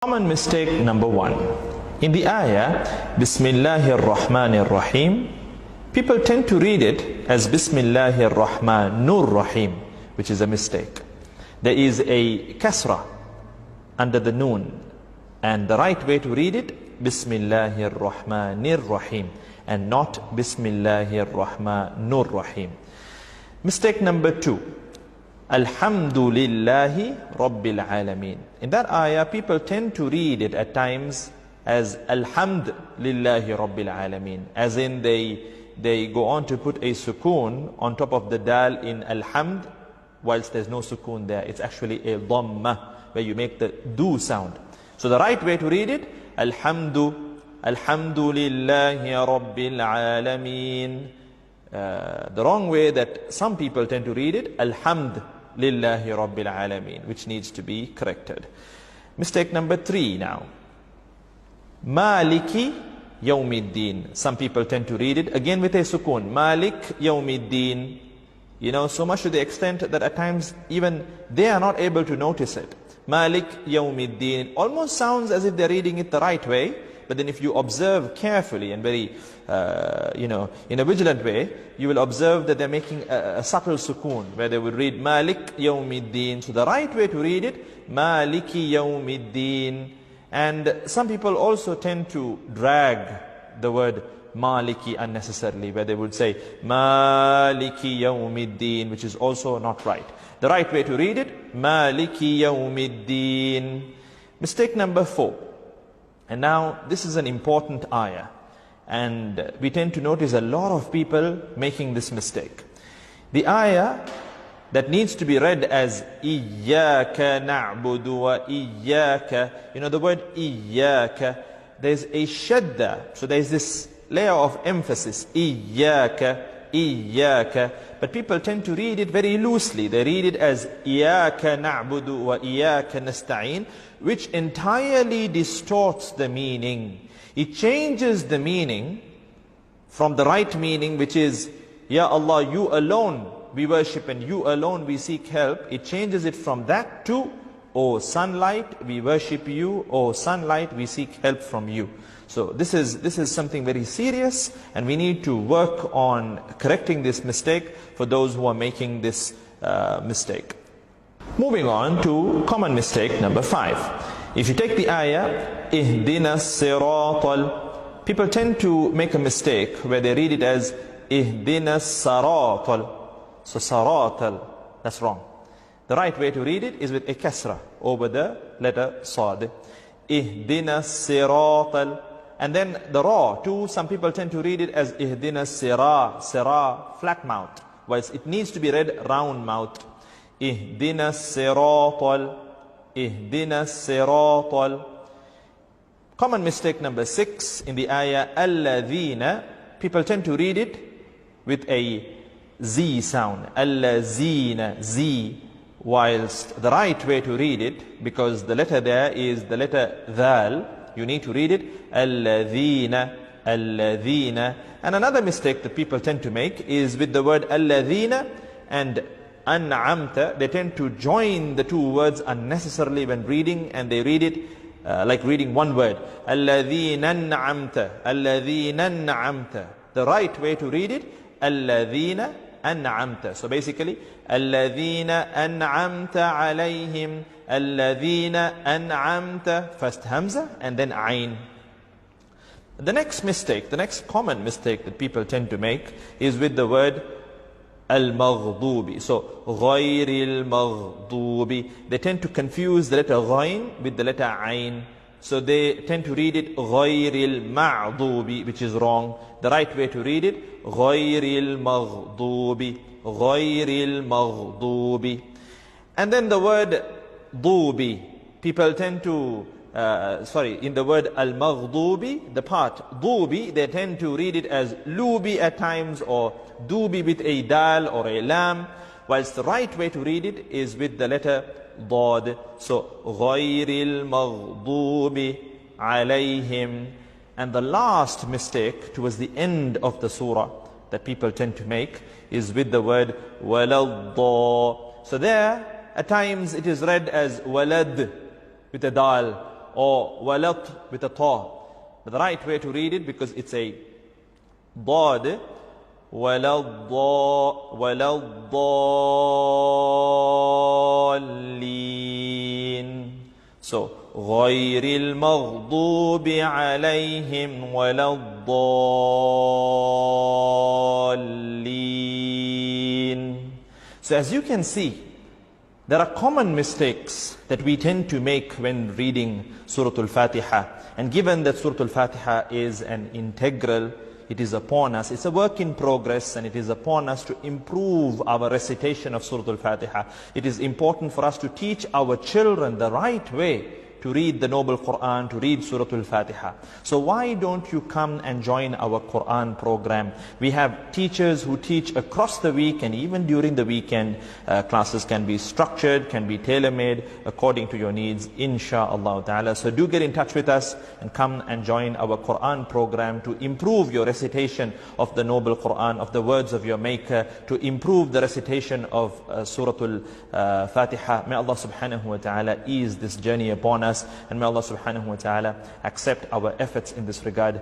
Common mistake number 1. In the ayah, Bismillahir Rahmanir Rahim, people tend to read it as Bismillahir Rahmanur Rahim, which is a mistake. There is a kasra under the noon, and the right way to read it, Bismillahir Rahmanir Rahim, and not Bismillahir Rahmanur Rahim. Mistake number 2. Alhamdulillahi Rabbil Alameen. In that ayah, people tend to read it at times as Alhamdulillahi Rabbil Alameen, as in they go on to put a sukoon on top of the dal in Alhamd, whilst there's no sukoon there. It's actually a dhamma, where you make the do sound. So the right way to read it, Alhamdulillahi Rabbil Alameen. The wrong way that some people tend to read it, Alhamdulillahi Rabbil Alameen, which needs to be corrected. Mistake number 3 now. Maliki Yawmiddin. Some people tend to read it again with a sukoon. Malik Yawmiddin. You know, so much to the extent that at times even they are not able to notice it. Malik Yawmiddin. It almost sounds as if they're reading it the right way, but then if you observe carefully and very, in a vigilant way, you will observe that they're making a subtle sukoon, where they would read Malik Yawmiddin. So the right way to read it, Maliki Yawmiddin. And some people also tend to drag the word Maliki unnecessarily, where they would say Maliki Yawmiddin, which is also not right. The right way to read it, Maliki Yawmiddin. Mistake number 4. And now this is an important ayah, and we tend to notice a lot of people making this mistake. The ayah that needs to be read as Iyyaka na'budu wa iyyaka, the word Iyyaka, there's a shadda, so there's this layer of emphasis, Iyyaka, Iyyaka, but people tend to read it very loosely. They read it as Iyyaka na'budu wa iyyaka nasta'in, which entirely distorts the meaning. It changes the meaning from the right meaning, which is, Ya Allah, you alone we worship and you alone we seek help. It changes it from that to, O sunlight, we worship you, O sunlight, we seek help from you. So this is something very serious, and we need to work on correcting this mistake for those who are making this mistake. Moving on to common mistake number 5. If you take the ayah, Ihdina siratal, people tend to make a mistake where they read it as Ihdina saratal. So saratal, that's wrong. The right way to read it is with a kasra over the letter sad. Ihdina siratal. And then the ra too, some people tend to read it as Ihdina sira, flat mouth, whilst it needs to be read round mouth. Ihdina siratal, Ihdina siratal. Common mistake number 6 in the ayah, Alladhina, people tend to read it with a Z sound, Allazina, Z, whilst the right way to read it, because the letter there is the letter Dhal, you need to read it Alladhina, Alladhina. And another mistake that people tend to make is with the word Alladhina and An'amta. They tend to join the two words unnecessarily when reading, and they read it like reading one word, Alladhina An'amta, Alladhina An'amta. The right way to read it, Alladhina An'amta. So basically, Alladhina An'amta alayhim, Alladhina An'amta, first Hamza and then Ain. The next mistake, the next common mistake that people tend to make is with the word Al-Maghdubi. So, Ghayril Maghdubi. They tend to confuse the letter Ghayn with the letter Ain. So they tend to read it Ghayril Ma'dubi, which is wrong. The right way to read it, Ghayril Maghdubi, Ghayril Maghdubi. And then the word Dubi, people tend to, in the word Al-Maghdubi, the part Dubi, they tend to read it as Lubi at times, or Dubi with a dal or a lam, whilst the right way to read it is with the letter Dad. So, Ghayril Maghdubi alayhim. And the last mistake towards the end of the surah that people tend to make is with the word Waladda. So there, at times it is read as walad with a dal, or walat with a ta. But the right way to read it, because it's a dad, waladdallin. So غير المغضوب عليهم ولا الضالين. So as you can see, there are common mistakes that we tend to make when reading Surah Al-Fatiha. And given that Surah Al-Fatiha is an integral, it is upon us, it's a work in progress, and it is upon us to improve our recitation of Surah Al-Fatiha. It is important for us to teach our children the right way to read the Noble Quran, to read Surah Al-Fatiha. So why don't you come and join our Quran program? We have teachers who teach across the week, and even during the weekend. Classes can be structured, can be tailor-made according to your needs, insha'Allah ta'ala. So do get in touch with us and come and join our Quran program to improve your recitation of the Noble Quran, of the words of your Maker, to improve the recitation of Surah Al-Fatiha. May Allah subhanahu wa ta'ala ease this journey upon us, and may Allah subhanahu wa ta'ala accept our efforts in this regard.